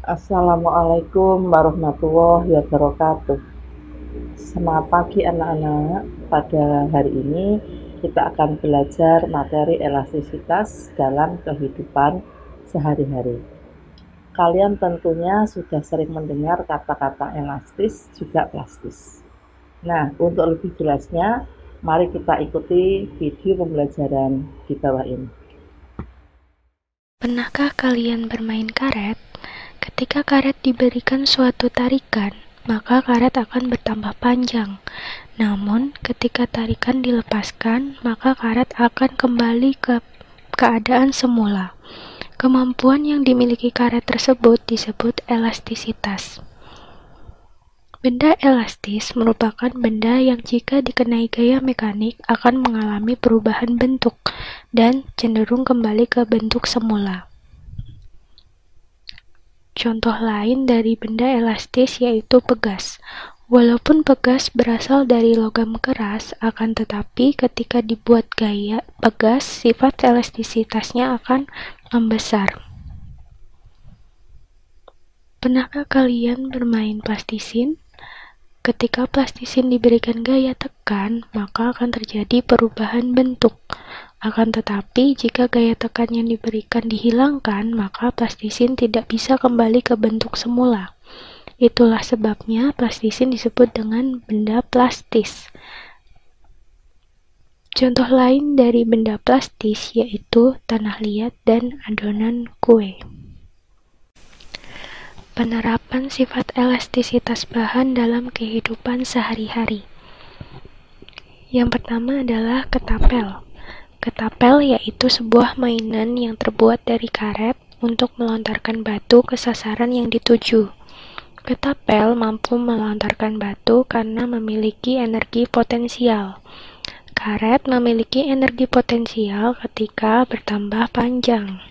Assalamualaikum warahmatullahi wabarakatuh. Semangat pagi anak-anak. Pada hari ini kita akan belajar materi elastisitas dalam kehidupan sehari-hari. Kalian tentunya sudah sering mendengar kata-kata elastis juga plastis. Nah, untuk lebih jelasnya, mari kita ikuti video pembelajaran di bawah ini. Pernahkah kalian bermain karet? Ketika karet diberikan suatu tarikan, maka karet akan bertambah panjang. Namun, ketika tarikan dilepaskan, maka karet akan kembali ke keadaan semula. Kemampuan yang dimiliki karet tersebut disebut elastisitas. Benda elastis merupakan benda yang jika dikenai gaya mekanik akan mengalami perubahan bentuk dan cenderung kembali ke bentuk semula. Contoh lain dari benda elastis yaitu pegas. Walaupun pegas berasal dari logam keras, akan tetapi ketika dibuat gaya pegas, sifat elastisitasnya akan membesar. Pernahkah kalian bermain plastisin? Ketika plastisin diberikan gaya tekan, maka akan terjadi perubahan bentuk. Akan tetapi, jika gaya tekan yang diberikan dihilangkan, maka plastisin tidak bisa kembali ke bentuk semula. Itulah sebabnya plastisin disebut dengan benda plastis. Contoh lain dari benda plastis yaitu tanah liat dan adonan kue. Penerapan sifat elastisitas bahan dalam kehidupan sehari-hari. Yang pertama adalah ketapel. Ketapel yaitu sebuah mainan yang terbuat dari karet untuk melontarkan batu ke sasaran yang dituju. Ketapel mampu melontarkan batu karena memiliki energi potensial. Karet memiliki energi potensial ketika bertambah panjang.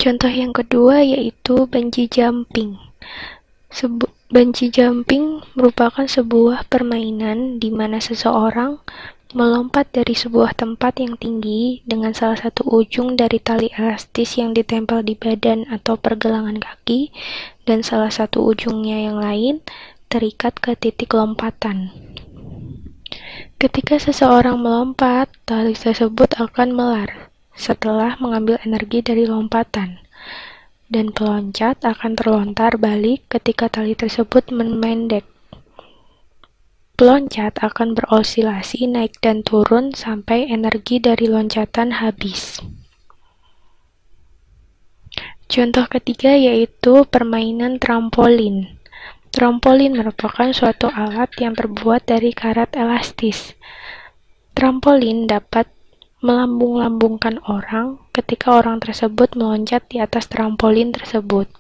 Contoh yang kedua yaitu bungee jumping. Bungee jumping merupakan sebuah permainan di mana seseorang melompat dari sebuah tempat yang tinggi dengan salah satu ujung dari tali elastis yang ditempel di badan atau pergelangan kaki dan salah satu ujungnya yang lain terikat ke titik lompatan. Ketika seseorang melompat, tali tersebut akan melar setelah mengambil energi dari lompatan, dan peloncat akan terlontar balik ketika tali tersebut memendek. Peloncat akan berosilasi naik dan turun sampai energi dari loncatan habis. Contoh ketiga yaitu permainan trampolin. Trampolin merupakan suatu alat yang terbuat dari karet elastis. Trampolin dapat melambung-lambungkan orang ketika orang tersebut meloncat di atas trampolin tersebut.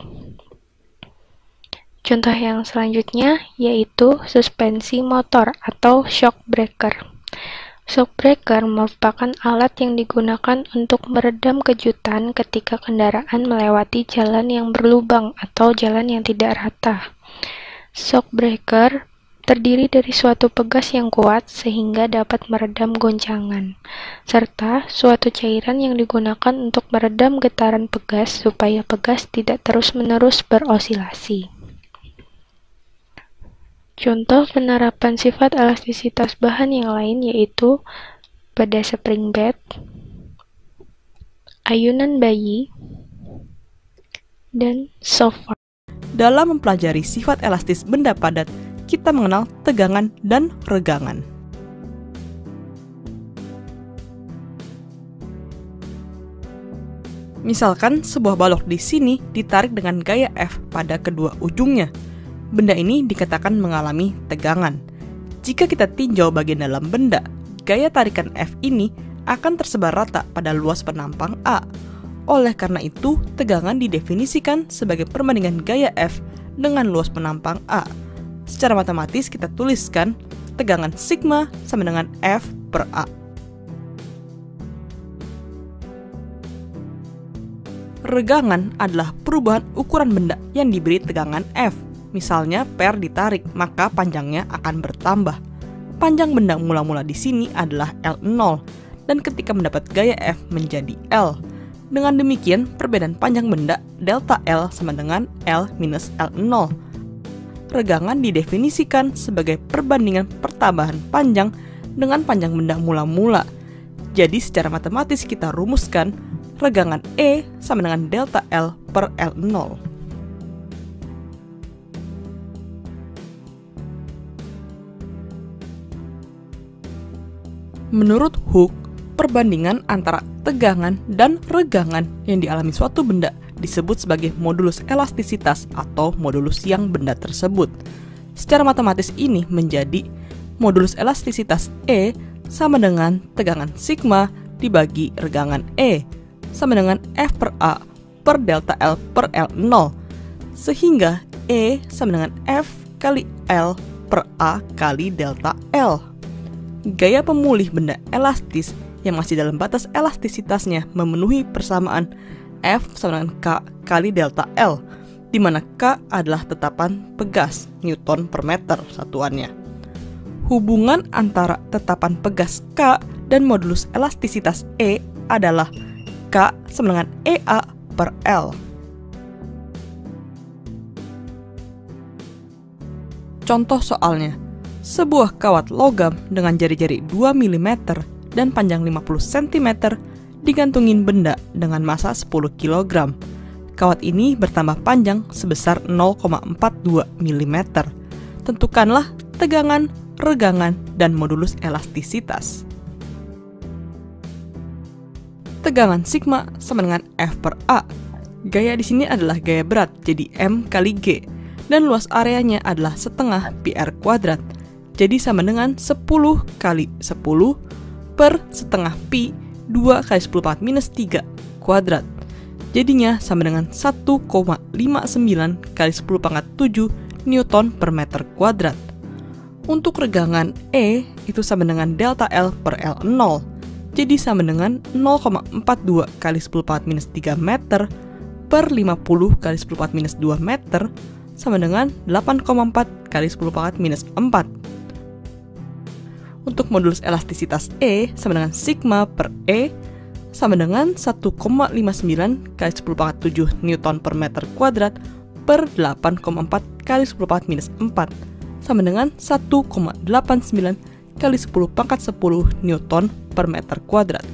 Contoh yang selanjutnya yaitu suspensi motor atau shock breaker. Shock breaker merupakan alat yang digunakan untuk meredam kejutan ketika kendaraan melewati jalan yang berlubang atau jalan yang tidak rata. Shock breaker terdiri dari suatu pegas yang kuat sehingga dapat meredam goncangan, serta suatu cairan yang digunakan untuk meredam getaran pegas supaya pegas tidak terus-menerus berosilasi. Contoh penerapan sifat elastisitas bahan yang lain yaitu pada spring bed, ayunan bayi, dan sofa. Dalam mempelajari sifat elastis benda padat, kita mengenal tegangan dan regangan. Misalkan sebuah balok di sini ditarik dengan gaya F pada kedua ujungnya. Benda ini dikatakan mengalami tegangan. Jika kita tinjau bagian dalam benda, gaya tarikan F ini akan tersebar rata pada luas penampang A. Oleh karena itu, tegangan didefinisikan sebagai perbandingan gaya F dengan luas penampang A. Secara matematis kita tuliskan tegangan sigma sama dengan F per A. Regangan adalah perubahan ukuran benda yang diberi tegangan F. Misalnya per ditarik, maka panjangnya akan bertambah. Panjang benda mula-mula di sini adalah L0, dan ketika mendapat gaya F menjadi L. Dengan demikian, perbedaan panjang benda delta L sama dengan L minus L0. Regangan didefinisikan sebagai perbandingan pertambahan panjang dengan panjang benda mula-mula. Jadi secara matematis kita rumuskan regangan E sama dengan delta L per L0. Menurut Hooke, perbandingan antara tegangan dan regangan yang dialami suatu benda disebut sebagai modulus elastisitas atau modulus yang benda tersebut. Secara matematis ini menjadi modulus elastisitas E sama dengan tegangan sigma dibagi regangan E sama dengan F per A per delta L per L0, sehingga E sama dengan F kali L per A kali delta L. Gaya pemulih benda elastis yang masih dalam batas elastisitasnya memenuhi persamaan F sama dengan K kali delta L, di mana K adalah tetapan pegas Newton per meter satuannya. Hubungan antara tetapan pegas K dan modulus elastisitas E adalah K sama dengan EA per L. Contoh soalnya, sebuah kawat logam dengan jari-jari 2 mm dan panjang 50 cm digantungin benda dengan masa 10 kg. Kawat ini bertambah panjang sebesar 0,42 mm. Tentukanlah tegangan, regangan, dan modulus elastisitas. Tegangan sigma sama dengan F per A. Gaya di sini adalah gaya berat, jadi M kali G. Dan luas areanya adalah setengah PR kuadrat. Jadi sama dengan 10 kali 10 per setengah pi 2 kali 10 pangkat minus 3 kuadrat. Jadinya sama dengan 1,59 kali 10 pangkat 7 Newton per meter kuadrat. Untuk regangan E itu sama dengan delta L per L0. Jadi sama dengan 0,42 kali 10 pangkat minus 3 meter per 50 kali 10 pangkat minus 2 meter sama dengan 8,4 kali 10 pangkat minus 4. Untuk modulus elastisitas E sama dengan sigma per E sama dengan 1,59 kali 10 pangkat 7 Newton per meter kuadrat per 8,4 kali 10 pangkat minus 4 sama dengan 1,89 kali 10 pangkat 10 Newton per meter kuadrat.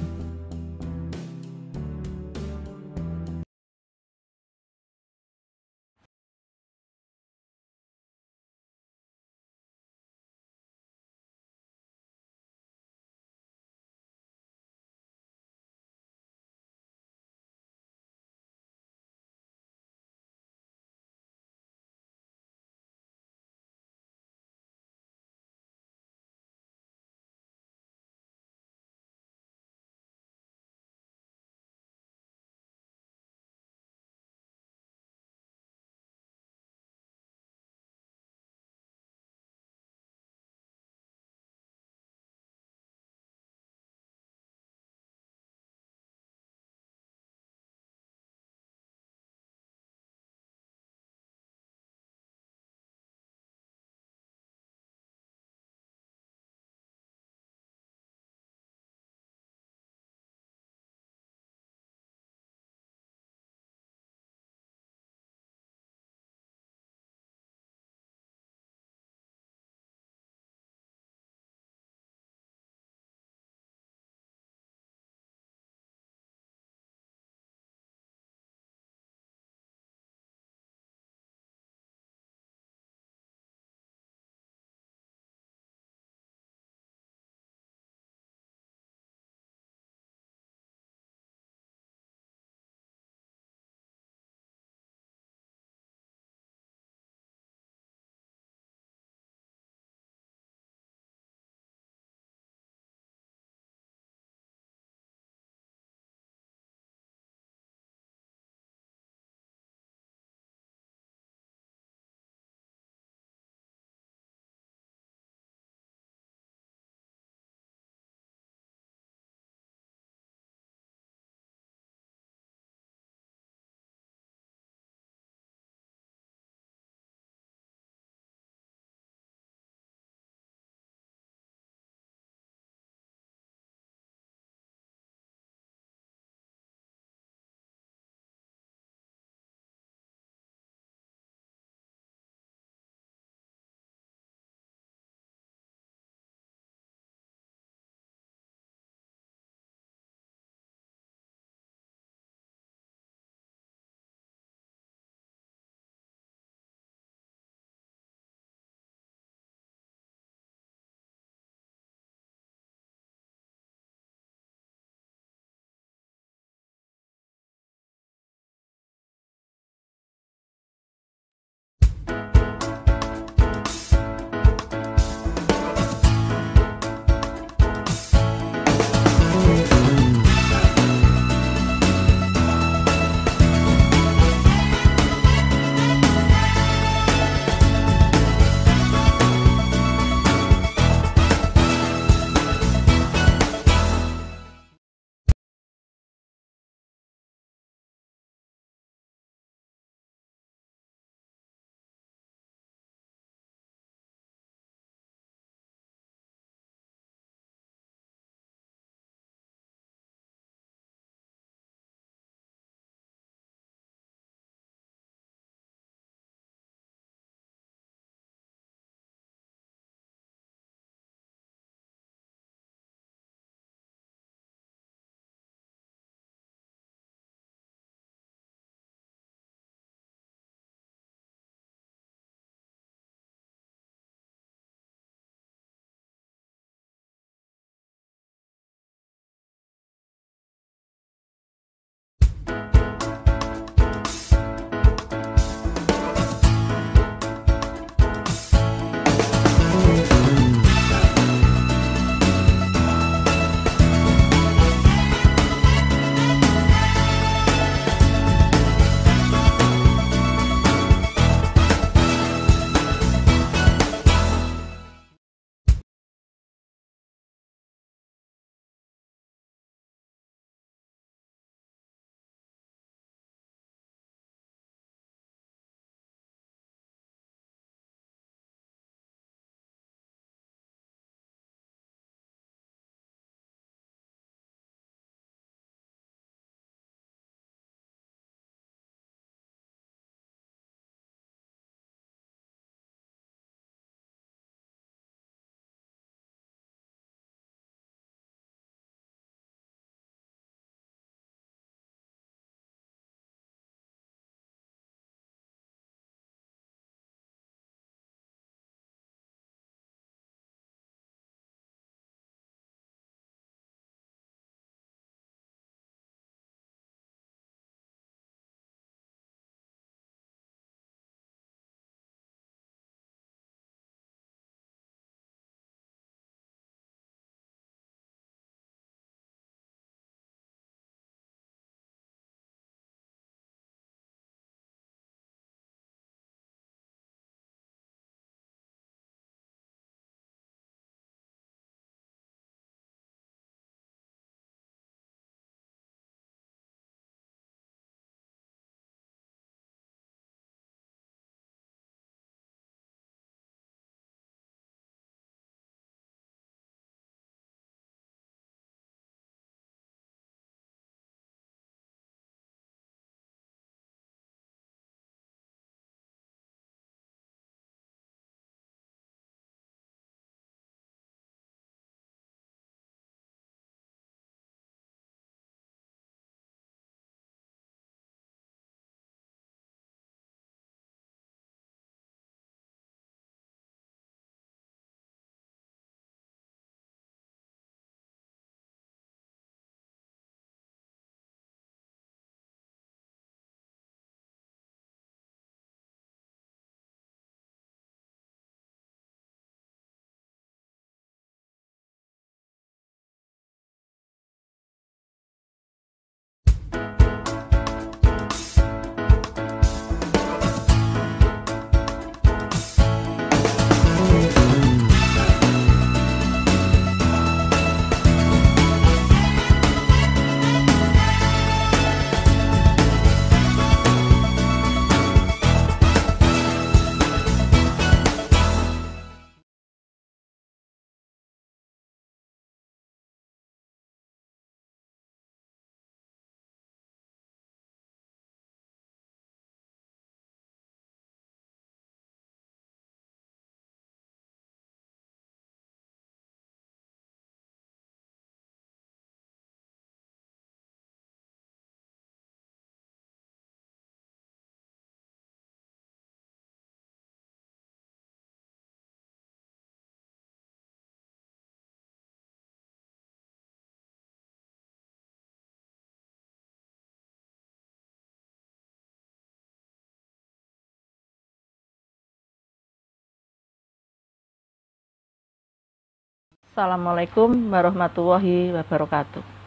Assalamualaikum warahmatullahi wabarakatuh.